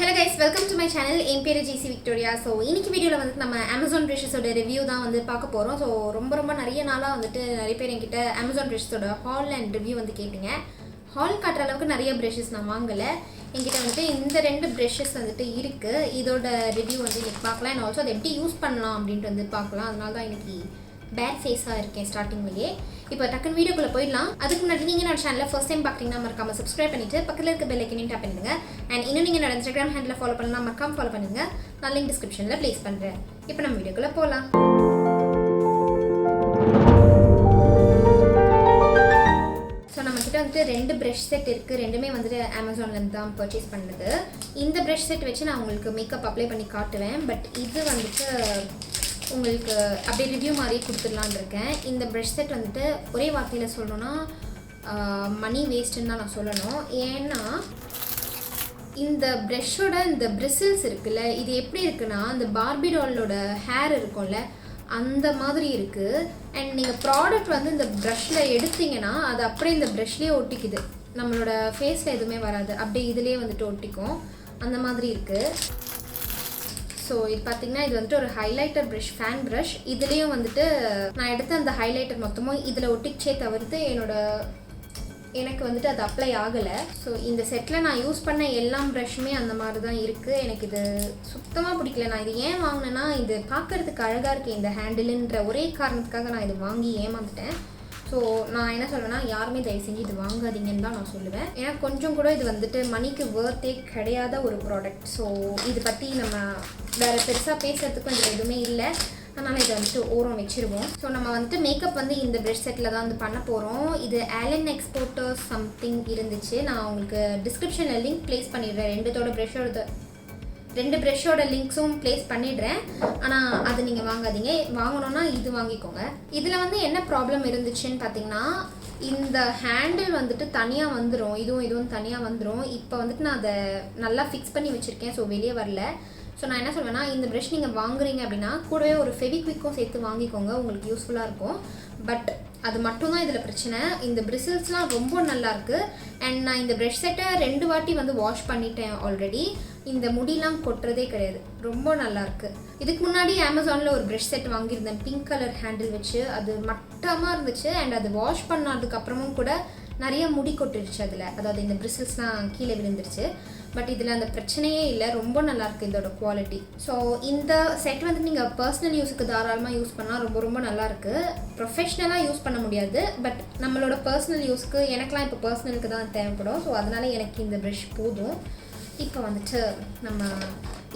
Hello guys, welcome to my channel. என் பேரு Jaicy Victoria. So இன்னைக்கு வீடியோல வந்து நம்ம Amazon brushes ஓட ரிவ்யூ தான் வந்து பார்க்க போறோம். So ரொம்ப நிறைய நாளா வந்துட்டு நிறைய பேர் என்கிட்ட Amazon brushes ஓட haul and review வந்து கேட்டிங்க. haul காட்டுற அளவுக்கு நிறைய brushes நான் வாங்கல. என்கிட்ட வந்து இந்த ரெண்டு brushes வந்துட்டு இருக்கு. இதோட ரிவ்யூ வந்து இன்னைக்கு பார்க்கலாம் and also அதை எப்படி யூஸ் பண்ணலாம் அப்படினு வந்து பார்க்கலாம். அதனால தான் இன்னைக்கு பேட் ஃபேஸா இருக்கேன் ஸ்டார்டிங்லயே. இப்போ டக்குன் வீடியோக்குள்ள போயிடலாம். அதுக்கு முன்னாடி நீங்க நம்ம சேனலை ஃபர்ஸ்ட் டைம் பார்க்கறீங்கன்னா மறக்காம சப்ஸ்கிரைப் பண்ணிட்டு பக்கத்துல இருக்க பெல் ஐகானையும் டாப் பண்ணுங்க. and இன்னும் நீங்க நம்ம Instagram ஹேண்டில் ஃபாலோ பண்ணலாம் மறக்காம ஃபாலோ பண்ணுங்க. நான் லிங்க் டிஸ்கிரிப்ஷன்ல ப்ளேஸ் பண்றேன். இப்போ நம்ம வீடியோக்குள்ள போலாம். ஸோ நம்மக்கிட்ட வந்துட்டு ரெண்டு ப்ரஷ் செட் இருக்குது. ரெண்டுமே வந்துட்டு அமேசான்லேருந்து தான் பர்ச்சேஸ் பண்ணது. இந்த ப்ரஷ் செட் வச்சு நான் உங்களுக்கு மேக்கப் அப்ளை பண்ணி காட்டுவேன். பட் இது வந்துட்டு உங்களுக்கு அப்படியே ரிவ்யூ மாதிரி கொடுத்துடலான் இருக்கேன். இந்த ப்ரஷ் செட் வந்துட்டு ஒரே வார்த்தையில் சொல்லணும்னா மணி வேஸ்ட்டுன்னு தான் நான் சொல்லணும். ஏன்னா இந்த ப்ரஷ்ஷோட இந்த பிரிசில்ஸ் இருக்குல்ல, இது எப்படி இருக்குன்னா அந்த பார்பி டாலோட ஹேர் இருக்கும்ல அந்த மாதிரி இருக்குது. அண்ட் நீங்கள் ப்ராடக்ட் வந்து இந்த ப்ரஷ்ஷில் எடுத்தீங்கன்னா அது அப்படியே இந்த ப்ரஷ்லேயே ஒட்டிக்குது. நம்மளோட ஃபேஸில் எதுவுமே வராது, அப்படியே இதிலே வந்துட்டு ஒட்டிக்கும். அந்த மாதிரி இருக்குது. ஸோ இது பார்த்தீங்கன்னா இது வந்துட்டு ஒரு ஹைலைட்டர் ப்ரஷ், ஃபேன் ப்ரஷ். இதுலேயும் வந்துட்டு நான் எடுத்த அந்த ஹைலைட்டர் மொத்தமும் இதில் ஒட்டிச்சே தவிர்த்து எனக்கு வந்துட்டு அது அப்ளை ஆகலை. ஸோ இந்த செட்டில் நான் யூஸ் பண்ண எல்லா ப்ரஷ்ஷுமே அந்த மாதிரி தான் இருக்குது. எனக்கு இது சுத்தமாக பிடிக்கல. நான் இது ஏன் வாங்கினேன்னா இது பார்க்குறதுக்கு அழகாக இருக்குது இந்த ஹேண்டிலுன்ற ஒரே காரணத்துக்காக நான் இது வாங்கி ஏமாந்துட்டேன். ஸோ நான் என்ன சொல்வேன்னா யாருமே தயவு செஞ்சு இது வாங்காதீங்கன்னு தான் நான் சொல்லுவேன். ஏன்னா கொஞ்சம் கூட இது வந்துட்டு மணிக்கு வேர்த்தே கிடையாத ஒரு ப்ராடக்ட். ஸோ இது பற்றி நம்ம வேறு பெருசாக பேசுகிறதுக்கும் இதில் எதுவுமே இல்லை. அதனால் இதை வந்துட்டு ஓரம் வச்சுருவோம். ஸோ நம்ம வந்துட்டு மேக்கப் வந்து இந்த ப்ரஷ் செட்டில் தான் வந்து பண்ண போகிறோம். இது Allin எக்ஸ்போர்ட்டர்ஸ் சம்திங் இருந்துச்சு. நான் உங்களுக்கு டிஸ்கிரிப்ஷனில் லிங்க் ப்ளேஸ் பண்ணிடுறேன். ரெண்டு ப்ரஷ்ஷோட லிங்க்ஸும் ப்ளேஸ் பண்ணிடுறேன். ஆனால் அது நீங்கள் வாங்காதீங்க. வாங்கணுன்னா இது வாங்கிக்கோங்க. இதில் வந்து என்ன ப்ராப்ளம் இருந்துச்சுன்னு பார்த்தீங்கன்னா இந்த ஹேண்டில் வந்துட்டு தனியாக வந்துடும், இதுவும் தனியாக வந்துடும். இப்போ வந்துட்டு நான் அதை நல்லா ஃபிக்ஸ் பண்ணி வச்சுருக்கேன். ஸோ வெளியே வரல. ஸோ நான் என்ன சொல்வேன்னா இந்த ப்ரஷ் நீங்கள் வாங்குறீங்க அப்படின்னா கூடவே ஒரு ஃபெவிக்விக்கும் சேர்த்து வாங்கிக்கோங்க, உங்களுக்கு யூஸ்ஃபுல்லாக இருக்கும். பட் அது மட்டும்தான் இதில் பிரச்சனை. இந்த பிரிசில்ஸ்லாம் ரொம்ப நல்லாயிருக்கு. அண்ட் நான் இந்த ப்ரஷ் செட்டை 2 வாட்டி வந்து வாஷ் பண்ணிட்டேன் ஆல்ரெடி. இந்த முடியெலாம் கொட்டுறதே கிடையாது, ரொம்ப நல்லாயிருக்கு. இதுக்கு முன்னாடி அமேசானில் ஒரு ப்ரஷ் செட் வாங்கியிருந்தேன் பிங்க் கலர் ஹேண்டில் வச்சு. அது மட்டமாக இருந்துச்சு. அண்ட் அது வாஷ் பண்ணதுக்கப்புறமும் கூட நிறைய முடி கொட்டுருச்சு அதில், அதாவது இந்த பிரிசில்ஸ்லாம் கீழே விழுந்துருச்சு. பட் இதில் அந்த பிரச்சனையே இல்லை, ரொம்ப நல்லாயிருக்கு இதோட குவாலிட்டி. ஸோ இந்த செட் வந்து நீங்கள் பர்சனல் யூஸுக்கு தாராளமாக யூஸ் பண்ணால் ரொம்ப நல்லாயிருக்கு. ப்ரொஃபஷ்னலாக யூஸ் பண்ண முடியாது, பட் நம்மளோட பர்சனல் யூஸ்க்கு எனக்குலாம் இப்போ பர்சனலுக்கு தான் தேவைப்படும். ஸோ அதனால் எனக்கு இந்த ப்ரஷ் போதும். இப்போ வந்துட்டு நம்ம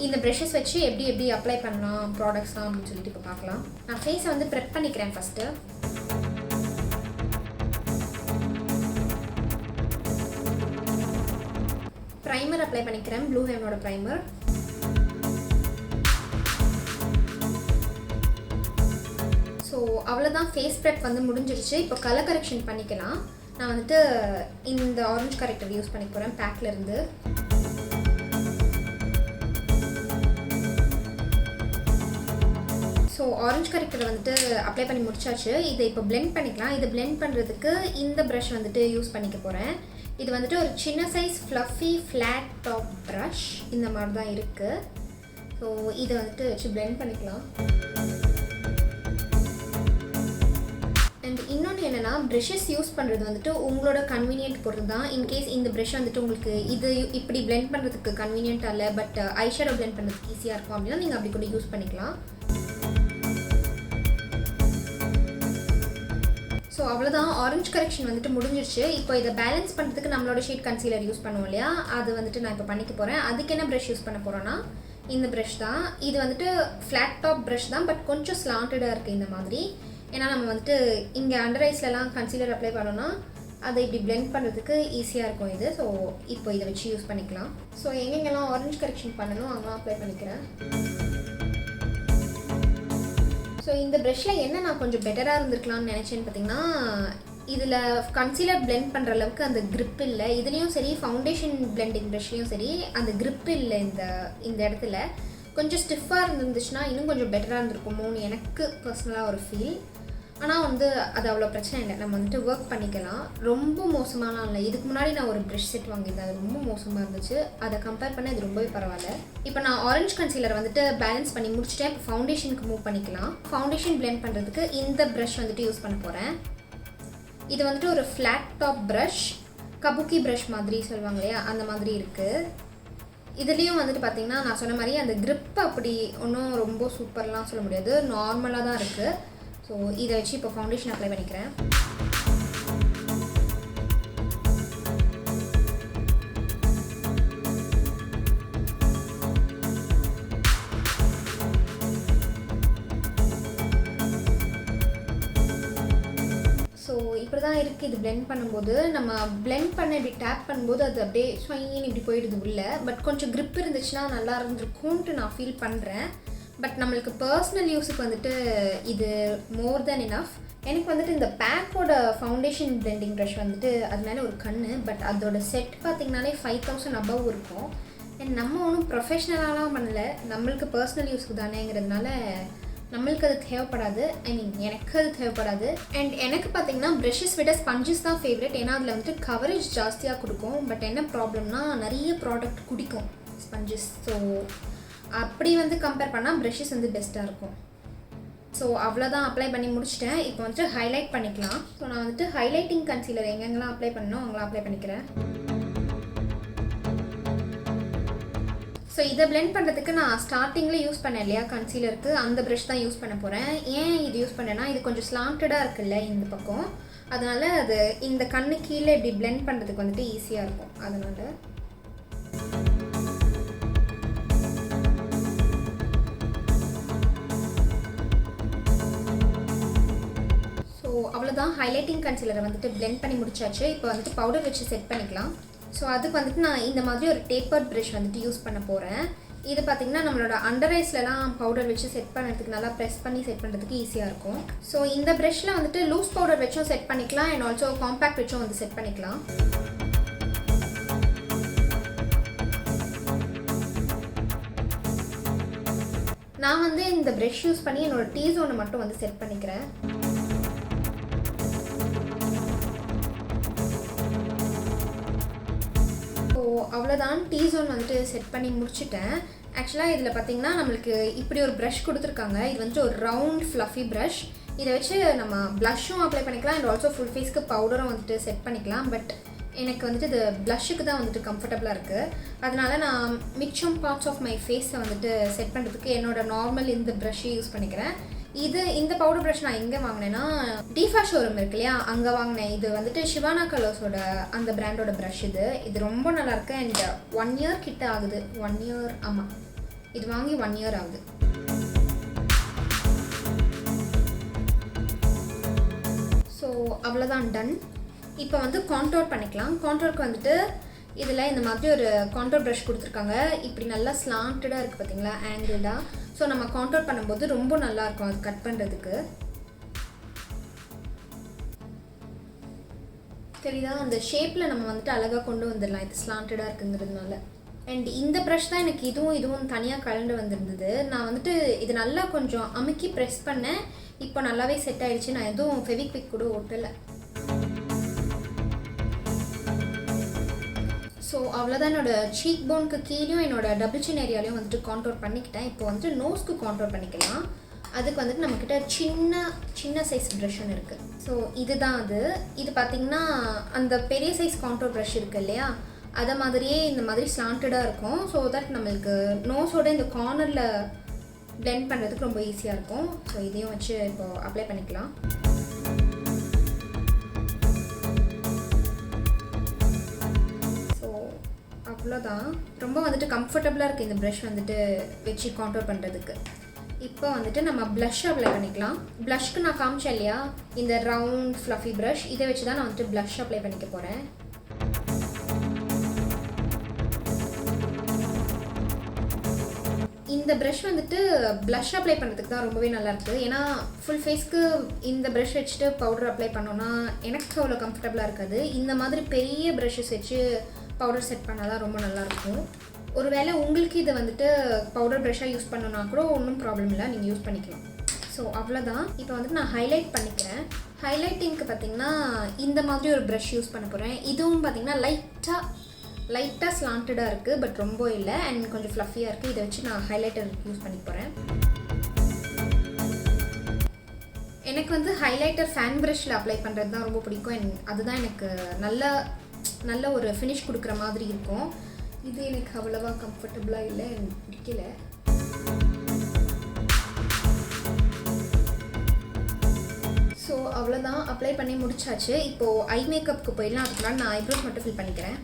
இந்த ப்ரஷஸ் வச்சு எப்படி அப்ளை பண்ணலாம் ப்ராடக்ட்ஸ்லாம் அப்படின்னு சொல்லிட்டு இப்போ பார்க்கலாம். நான் ஃபேஸை வந்து ப்ரெப் பண்ணிக்கிறேன் ஃபஸ்ட்டு. ப்ரைமர் அப்ளை பண்ணிக்கிறேன், ப்ளூ ஹெவனோட ப்ரைமர். ஸோ அவ்வளோதான், ஃபேஸ் ப்ரெப் வந்து முடிஞ்சிருச்சு. இப்போ கலர் கரெக்ஷன் பண்ணிக்கலாம். நான் வந்துட்டு இந்த ஆரஞ்சு கரெக்டர் யூஸ் பண்ணிக்க போகிறேன் பேக்லேருந்து. ஸோ ஆரஞ்சு கரெக்டரை வந்துட்டு அப்ளை பண்ணி முடிச்சாச்சு. இதை இப்போ பிளெண்ட் பண்ணிக்கலாம். இதை பிளெண்ட் பண்ணுறதுக்கு இந்த ப்ரஷ் வந்துட்டு யூஸ் பண்ணிக்க போகிறேன். இது வந்துட்டு ஒரு சின்ன size fluffy flat top brush இந்த மாதிரி தான் இருக்குது. ஸோ இதை வந்துட்டு வச்சு பிளெண்ட் பண்ணிக்கலாம். அண்ட் இன்னொன்று என்னென்னா ப்ரஷஸ் யூஸ் பண்ணுறது வந்துட்டு உங்களோட கன்வீனியன்ட் பொறுத்து தான். இன்கேஸ் இந்த ப்ரஷ் வந்துட்டு உங்களுக்கு இது இப்படி பிளெண்ட் பண்ணுறதுக்கு கன்வீனியன்ட்டாக இல்லை, பட் ஐஷேடோ பிளெண்ட் பண்ணுறதுக்கு ஈஸியாக இருக்கும் அப்படின்னா நீங்கள் அப்படி கூட யூஸ் பண்ணிக்கலாம். ஸோ அவ்வளோதான், ஆரஞ்சு கரெக்ஷன் வந்துட்டு முடிஞ்சிருச்சு. இப்போ இதை பேலன்ஸ் பண்ணுறதுக்கு நம்மளோட ஷேட் கன்சீலர் யூஸ் பண்ணுவோம் இல்லையா, அது வந்துட்டு நான் இப்போ பண்ணிக்க போகிறேன். அதுக்கு என்ன ப்ரஷ் யூஸ் பண்ண போகிறோன்னா இந்த ப்ரஷ் தான். இது வந்துட்டு ஃப்ளாட் டாப் ப்ரஷ் தான், பட் கொஞ்சம் ஸ்லாண்டடாக இருக்குது இந்த மாதிரி. ஏன்னா நம்ம வந்துட்டு இங்கே அண்டர் ஐஸ்லலாம் கன்சீலர் அப்ளை பண்ணோன்னா அதை இப்படி பிளெண்ட் பண்ணுறதுக்கு ஈஸியாக இருக்கும் இது. ஸோ இப்போ இதை வச்சு யூஸ் பண்ணிக்கலாம். ஸோ எங்கெங்கெல்லாம் ஆரஞ்சு கரெக்ஷன் பண்ணணும் அங்கெல்லாம் அப்ளை பண்ணிக்கிறேன். ஸோ இந்த ப்ரஷ்ஷில் என்ன நான் கொஞ்சம் பெட்டராக இருந்திருக்கலாம்னு நினச்சேன்னு பார்த்தீங்கன்னா இதில் கன்சீலர் பிளெண்ட் பண்ணுற அளவுக்கு அந்த grip இல்லை. இதுலேயும் சரி ஃபவுண்டேஷன் பிளெண்டிங் ப்ரஷ்லேயும் சரி அந்த grip இல்லை. இந்த இடத்துல கொஞ்சம் ஸ்டிஃபாக இருந்துச்சுன்னா இன்னும் கொஞ்சம் பெட்டராக இருந்திருக்குமோன்னு எனக்கு பர்சனலாக ஒரு ஃபீல். ஆனால் வந்து அது அவ்வளோ பிரச்சனை இல்லை, நம்ம வந்துட்டு ஒர்க் பண்ணிக்கலாம். ரொம்ப மோசமான இல்லை. இதுக்கு முன்னாடி நான் ஒரு ப்ரஷ் செட் வாங்கியிருந்தேன், அது ரொம்ப மோசமாக இருந்துச்சு. அதை கம்பேர் பண்ண இது ரொம்பவே பரவாயில்ல. இப்போ நான் ஆரஞ்சு கன்சீலர் வந்துட்டு பேலன்ஸ் பண்ணி முடிச்சுட்டேன். இப்போ ஃபவுண்டேஷனுக்கு மூவ் பண்ணிக்கலாம். ஃபவுண்டேஷன் பிளெண்ட் பண்ணுறதுக்கு இந்த ப்ரஷ் வந்துட்டு யூஸ் பண்ண போகிறேன். இது வந்துட்டு ஒரு ஃப்ளாட் டாப் ப்ரஷ், கபுக்கி ப்ரஷ் மாதிரி சொல்லுவாங்க இல்லையா, அந்த மாதிரி இருக்குது. இதுலேயும் வந்துட்டு பார்த்திங்கன்னா நான் சொன்ன மாதிரி அந்த grip அப்படி ஒன்றும் ரொம்ப சூப்பர்லாம் சொல்ல முடியாது, நார்மலாக தான் இருக்குது. ஸோ இதை வச்சு இப்போ ஃபவுண்டேஷன் அப்ளை பண்ணிக்கிறேன். ஸோ இப்படி தான் இருக்குது இது பிளெண்ட் பண்ணும்போது. நம்ம பிளெண்ட் பண்ண இப்படி டேப் பண்ணும்போது அது அப்படியே ஸ்வைன்னு இப்படி போயிடுது உள்ளே. பட் கொஞ்சம் grip இருந்துச்சுன்னா நல்லா இருந்திருக்கும்ன்ட்டு நான் ஃபீல் பண்ணுறேன். பட் நம்மளுக்கு பர்சனல் யூஸுக்கு வந்துட்டு இது மோர் தென் இனஃப். எனக்கு வந்துட்டு இந்த பேக்கோட ஃபவுண்டேஷன் பிளெண்டிங் ப்ரஷ் வந்துட்டு அது மேலே ஒரு கண்ணு. பட் அதோட செட் பார்த்திங்கனாலே 5000 அபவ் இருக்கும். அண்ட் நம்ம ஒன்றும் ப்ரொஃபஷ்னலாலாம் பண்ணல, நம்மளுக்கு பர்சனல் யூஸுக்கு தானேங்கிறதுனால நம்மளுக்கு அது தேவைப்படாது. ஐ மீன் எனக்கு அது தேவைப்படாது. அண்ட் எனக்கு பார்த்திங்கன்னா ப்ரஷஸ் விட ஸ்பஞ்சஸ் தான் ஃபேவரட். ஏன்னா அதில் வந்துட்டு கவரேஜ் ஜாஸ்தியாக கொடுக்கும். பட் என்ன ப்ராப்ளம்னா நிறைய ப்ராடக்ட் குடிக்கும் ஸ்பஞ்சஸ். ஸோ அப்படி வந்து கம்பேர் பண்ணால் ப்ரஷஸ் வந்து பெஸ்ட்டாக இருக்கும். ஸோ அவ்வளோதான், அப்ளை பண்ணி முடிச்சிட்டேன். இப்போ வந்துட்டு ஹைலைட் பண்ணிக்கலாம். ஸோ நான் வந்துட்டு ஹைலைட்டிங் கன்சீலர் எங்கெங்கெல்லாம் அப்ளை பண்ணணும் அவங்களாம் அப்ளை பண்ணிக்கிறேன். ஸோ இதை பிளெண்ட் பண்ணுறதுக்கு நான் ஸ்டார்டிங்கில் யூஸ் பண்ணேன் இல்லையா கன்சீலருக்கு, அந்த ப்ரஷ் தான் யூஸ் பண்ண போகிறேன். ஏன் இது யூஸ் பண்ணேன்னா இது கொஞ்சம் ஸ்லாண்டடாக இருக்குல்ல இந்த பக்கம், அதனால் அது இந்த கண்ணு கீழே இப்படி பிளெண்ட் பண்ணுறதுக்கு வந்துட்டு ஈஸியாக இருக்கும். அதனால் அவ்வளோதான், ஹைலைட்டிங் கன்சீலரை வந்துட்டு பிளெண்ட் பண்ணி முடிச்சாச்சு. இப்போ வந்துட்டு பவுடர் வச்சு செட் பண்ணிக்கலாம். ஸோ அதுக்கு வந்துட்டு நான் இந்த மாதிரி ஒரு டேப்பர்ட் ப்ரஷ் வந்துட்டு யூஸ் பண்ண போகிறேன். இது பார்த்திங்கன்னா நம்மளோட அண்டர் ஐஸ்லலாம் பவுடர் வச்சு செட் பண்ணுறதுக்கு நல்லா ப்ரெஸ் பண்ணி செட் பண்ணுறதுக்கு ஈஸியாக இருக்கும். ஸோ இந்த ப்ரஷ்ஷில் வந்துட்டு லூஸ் பவுடர் வச்சும் செட் பண்ணிக்கலாம் அண்ட் ஆல்சோ காம்பேக்ட் வச்சும் வந்து செட் பண்ணிக்கலாம். நான் வந்து இந்த ப்ரஷ் யூஸ் பண்ணி என்னோடய டீ ஜோனை மட்டும் வந்து செட் பண்ணிக்கிறேன். அவ்வளோதான், டீ ஜோன் வந்துட்டு செட் பண்ணி முடிச்சுட்டேன். ஆக்சுவலாக இதில் பார்த்திங்கன்னா நம்மளுக்கு இப்படி ஒரு ப்ரஷ் கொடுத்துருக்காங்க. இது வந்துட்டு ஒரு ரவுண்ட் ஃப்ளஃபி ப்ரஷ். இதை வச்சு நம்ம ப்ளஷ்ஷும் அப்ளை பண்ணிக்கலாம் அண்ட் ஆல்சோ ஃபுல் ஃபேஸ்க்கு பவுடரும் வந்துட்டு செட் பண்ணிக்கலாம். பட் எனக்கு வந்துட்டு இது ப்ளஷ்ஷுக்கு தான் வந்துட்டு கம்ஃபர்டபுளாக இருக்குது. அதனால் நான் மிச்சம் பார்ட்ஸ் ஆஃப் மை ஃபேஸை வந்துட்டு செட் பண்ணுறதுக்கு என்னோடய நார்மல் இந்த ப்ரஷ்ஷை யூஸ் பண்ணிக்கிறேன். இந்த பவுடர் ப்ரஷ் நான் எங்கே வாங்கினேன்னா டிஃபா ஷோரூம் இருக்கு இல்லையா, அங்கே வாங்கினேன். இது வந்துட்டு ஷிவானா கலர்ஸோட அந்த பிராண்டோட ப்ரஷ். இது ரொம்ப நல்லாயிருக்கு அண்ட் 1 இயர் கிட்ட ஆகுது. 1 இயர், ஆமாம், இது வாங்கி 1 இயர் ஆகுது. ஸோ அவ்வளோதான், டன். இப்போ வந்து கான்டோர் பண்ணிக்கலாம். கான்டோருக்கு வந்துட்டு இதில் இந்த மாதிரி ஒரு கான்டோர் ப்ரஷ் கொடுத்துருக்காங்க. இப்படி நல்லா ஸ்லாண்டடாக இருக்குது பார்த்தீங்களா, ஆங்கிள்டாக. ஸோ நம்ம கான்டோர் பண்ணும்போது ரொம்ப நல்லாயிருக்கும் அது கட் பண்ணுறதுக்கு. தெரியுதா, அந்த ஷேப்பில் நம்ம வந்துட்டு அழகாக கொண்டு வந்துடலாம் இது ஸ்லாண்டடாக இருக்குங்கிறதுனால. அண்ட் இந்த ப்ரஷ் தான் எனக்கு இதுவும் தனியாக கலந்து வந்திருந்தது. நான் வந்துட்டு இது நல்லா கொஞ்சம் அமுக்கி ப்ரெஸ் பண்ணேன். இப்போ நல்லாவே செட் ஆகிடுச்சு. நான் எதுவும் ஃபெவிக்விக் கூட ஒட்டலை. ஸோ அவ்வளோதான், என்னோடய சீக் போனுக்கு கீழேயும் என்னோடய டபுள் சின் ஏரியாலையும் வந்துட்டு கான்டோர் பண்ணிக்கிட்டேன். இப்போ வந்துட்டு நோஸ்க்கு கான்டோர் பண்ணிக்கலாம். அதுக்கு வந்துட்டு நம்மக்கிட்ட சின்ன சைஸ் ப்ரஷ் ஒன்று இருக்குது. ஸோ இதுதான் இது பார்த்திங்கன்னா அந்த பெரிய சைஸ் கான்டோர் ப்ரஷ் இருக்குது இல்லையா, அதை மாதிரியே இந்த மாதிரி ஸ்லாண்டடாக இருக்கும். ஸோ தட் நம்மளுக்கு நோஸோட இந்த கார்னரில் பிளெண்ட் பண்ணுறதுக்கு ரொம்ப ஈஸியாக இருக்கும். ஸோ இதையும் வச்சு இப்போது அப்ளை பண்ணிக்கலாம். அவ்வளோதான், ரொம்ப வந்துட்டு கம்ஃபர்டபுளாக இருக்குது இந்த ப்ரஷ் வந்துட்டு வச்சு கான்டோர் பண்ணுறதுக்கு. இப்போ வந்துட்டு நம்ம ப்ளஷ் அப்ளை பண்ணிக்கலாம். ப்ளஷ்க்கு நான் காமிச்சேன் இல்லையா இந்த ரவுண்ட் ஃப்ளஃபி ப்ரஷ், இதை வச்சு தான் நான் வந்துட்டு ப்ளஷ் அப்ளை பண்ணிக்க போகிறேன். இந்த ப்ரஷ் வந்துட்டு ப்ளஷ் அப்ளை பண்ணுறதுக்கு தான் ரொம்பவே நல்லாயிருக்கு. ஏன்னா ஃபுல் ஃபேஸ்க்கு இந்த ப்ரஷ் வச்சுட்டு பவுடர் அப்ளை பண்ணோன்னா எனக்கு அவ்வளோ கம்ஃபர்டபுளாக இருக்காது. இந்த மாதிரி பெரிய ப்ரஷ்ஷஸ் வச்சு பவுடர் செட் பண்ணால் தான் ரொம்ப நல்லாயிருக்கும். ஒருவேளை உங்களுக்கு இதை வந்துட்டு பவுடர் ப்ரஷ்ஷாக யூஸ் பண்ணணுன்னா கூட ஒன்றும் ப்ராப்ளம் இல்லை, நீங்கள் யூஸ் பண்ணிக்கலாம். ஸோ அவ்வளோதான். இப்போ வந்துட்டு நான் ஹைலைட் பண்ணிக்கிறேன். ஹைலைட்டிங்க்கு பார்த்திங்கன்னா இந்த மாதிரி ஒரு ப்ரஷ் யூஸ் பண்ண போகிறேன். இதுவும் பார்த்திங்கன்னா லைட்டாக ஸ்லாண்டடாக இருக்குது, பட் ரொம்ப இல்லை, அண்ட் கொஞ்சம் ஃப்ளஃபியாக இருக்குது. இதை வச்சு நான் ஹைலைட்டர் யூஸ் பண்ணி போகிறேன். எனக்கு வந்து ஹைலைட்டர் ஃபேன் ப்ரஷில் அப்ளை பண்ணுறது தான் ரொம்ப பிடிக்கும். அதுதான் எனக்கு நல்ல ஒரு ஃபினிஷ் கொடுக்குற மாதிரி இருக்கும். இது எனக்கு அவ்வளோவா கம்ஃபர்டபுளாக இல்லை, எனக்கு பிடிக்கல. ஸோ அவ்வளோதான், அப்ளை பண்ணி முடிச்சாச்சு. இப்போது ஐ மேக்கப்புக்கு போயிடலாம். அதுக்கு முன்னாடி நான் ஐப்ரோஸ் மட்டும் ஃபில் பண்ணிக்கிறேன்.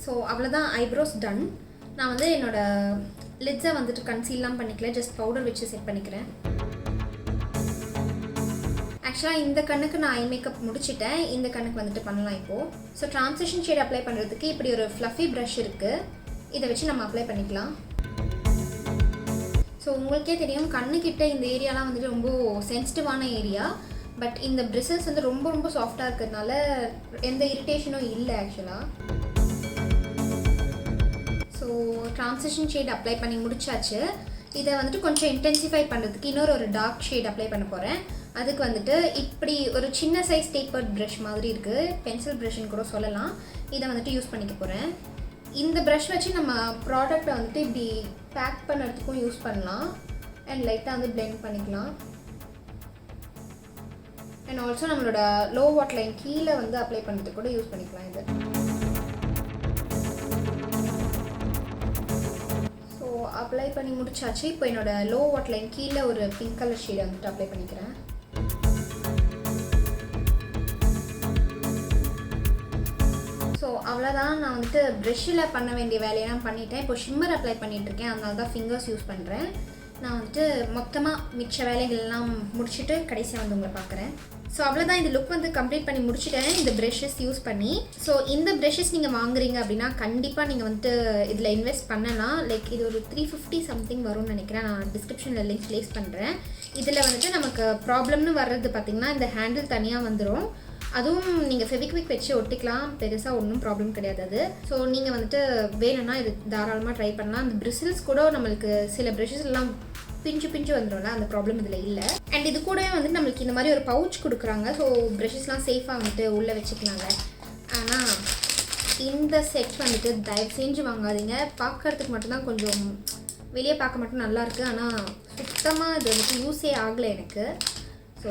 ஸோ அவ்வளோதான், ஐப்ரோஸ் டன். நான் வந்து என்னோடய லிட்ஸை வந்துட்டு கன்சீல்லாம் பண்ணிக்கல, ஜஸ்ட் பவுடர் வச்சு செட் பண்ணிக்கிறேன். ஆக்சுவலாக இந்த கண்ணுக்கு நான் ஐ மேக்கப் முடிச்சிட்டேன். இந்த கண்ணுக்கு வந்துட்டு பண்ணலாம் இப்போது. ஸோ ட்ரான்சிஷன் ஷேட் அப்ளை பண்ணுறதுக்கு இப்படி ஒரு ஃப்ளஃபி ப்ரஷ் இருக்குது. இதை வச்சு நம்ம அப்ளை பண்ணிக்கலாம். ஸோ உங்களுக்கே தெரியும், கண்ணுக்கிட்ட இந்த ஏரியாலாம் வந்துட்டு ரொம்ப சென்சிட்டிவான ஏரியா. பட் இந்த பிரிசல்ஸ் வந்து ரொம்ப சாஃப்டாக இருக்கிறதுனால எந்த இரிட்டேஷனும் இல்லை ஆக்சுவலாக. ஸோ ட்ரான்சிஷன் ஷேட் அப்ளை பண்ணி முடிச்சாச்சு. இதை வந்துட்டு கொஞ்சம் இன்டென்சிஃபை பண்ணுறதுக்கு இன்னொரு டார்க் ஷேட் அப்ளை பண்ண போகிறேன். அதுக்கு வந்துட்டு இப்படி ஒரு சின்ன சைஸ் டேப்பர்ட் ப்ரஷ் மாதிரி இருக்குது, பென்சில் ப்ரஷ்ன்னு கூட சொல்லலாம். இதை வந்துட்டு யூஸ் பண்ணிக்க போகிறேன். இந்த ப்ரஷ் வச்சு நம்ம ப்ராடக்டை வந்துட்டு இப்படி பேக் பண்ணுறதுக்கும் யூஸ் பண்ணலாம், அண்ட் லைட்டாக வந்து பிளெண்ட் பண்ணிக்கலாம். அண்ட் ஆல்சோ நம்மளோட லோ வாட் லைன் கீழே வந்து அப்ளை பண்ணுறதுக்கு கூட யூஸ் பண்ணிக்கலாம் இது. ஸோ அப்ளை பண்ணி முடிச்சாச்சு. இப்போ என்னோடய லோ வாட் லைன் கீழே ஒரு பிங்க் கலர் ஷேடை வந்துட்டு அப்ளை பண்ணிக்கிறேன். ஸோ அவ்வளோதான், நான் வந்துட்டு ப்ரெஷ்ஷில் பண்ண வேண்டிய வேலையெல்லாம் பண்ணிட்டேன். இப்போ ஷிம்மர் அப்ளை பண்ணிகிட்ருக்கேன், அதனால தான் ஃபிங்கர்ஸ் யூஸ் பண்ணுறேன். நான் வந்துட்டு மொத்தமாக மிச்ச வேலைகள்லாம் முடிச்சுட்டு கடைசியாக வந்து உங்களை பார்க்குறேன். ஸோ அவ்வளோதான், இந்த லுக் வந்து கம்ப்ளீட் பண்ணி முடிச்சுட்டேன் இந்த ப்ரெஷ்ஷஸ் யூஸ் பண்ணி. ஸோ இந்த ப்ரெஷ்ஷஸ் நீங்கள் வாங்குறீங்க அப்படின்னா கண்டிப்பாக நீங்கள் வந்துட்டு இதில் இன்வெஸ்ட் பண்ணலாம். லைக் இது ஒரு 350 சம்திங் வரும்னு நினைக்கிறேன். நான் டிஸ்கிரிப்ஷனில் லிங்க் ப்ளேஸ் பண்ணுறேன். இதில் வந்துட்டு நமக்கு ப்ராப்ளம்னு வர்றது பார்த்திங்கன்னா இந்த ஹேண்டில் தனியாக வந்துடும். அதுவும் நீங்கள் ஃபெவிக்விக் வச்சு ஒட்டிக்கலாம், பெருசாக ஒன்றும் ப்ராப்ளம் கிடையாது அது. ஸோ நீங்கள் வந்துட்டு வேணும்னா இது தாராளமாக ட்ரை பண்ணலாம். அந்த பிரிசில்ஸ் கூட நம்மளுக்கு சில ப்ரெஷஸ் எல்லாம் பிஞ்சு வந்துடும்ல, அந்த ப்ராப்ளம் இதில் இல்லை. அண்ட் இது கூடவே வந்துட்டு நம்மளுக்கு இந்த மாதிரி ஒரு பவுச் கொடுக்குறாங்க. ஸோ ப்ரெஷஸ்லாம் சேஃபாக வந்துட்டு உள்ளே வச்சுக்கலாங்க. ஆனால் இந்த செட் வந்துட்டு தயவு செஞ்சு வாங்காதீங்க. பார்க்குறதுக்கு மட்டும்தான் கொஞ்சம் வெளியே பார்க்க மட்டும் நல்லாயிருக்கு, ஆனால் சுத்தமாக இது வந்துட்டு யூஸே ஆகலை எனக்கு. ஸோ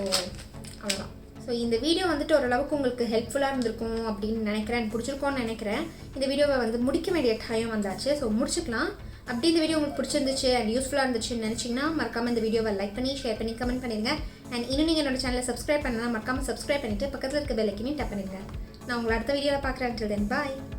அவ்வளோதான். ஸோ இந்த வீடியோ வந்துட்டு ஓரளவுக்கு உங்களுக்கு ஹெல்ப்ஃபுல்லாக இருந்திருக்கும் அப்படின்னு நினைக்கிறேன், பிடிச்சிருக்கோன்னு நினைக்கிறேன். இந்த வீடியோவை வந்து முடிக்க வேண்டிய டைம் வந்தாச்சு. ஸோ முடிச்சுக்கலாம். அப்படி இந்த வீடியோ உங்களுக்கு பிடிச்சிருந்துச்சு அண்ட் யூஸ்ஃபுல்லாக இருந்துச்சுன்னு நினச்சிங்கன்னா மறக்காமல் இந்த வீடியோவை லைக் பண்ணி ஷேர் பண்ணி கமெண்ட் பண்ணிடுங்க. அண்ட் இன்னும் நீங்கள் என்னோட சேனலை சப்ஸ்கிரைப் பண்ணலாம், மறக்காமல் சப்ஸ்கிரைப் பண்ணிவிட்டு பக்கத்தில் இருக்க பெல் ஐக்கனையும் டேப் பண்ணிடுங்க. நான் உங்களை அடுத்த வீடியோவில் பார்க்குறேன். until then bye.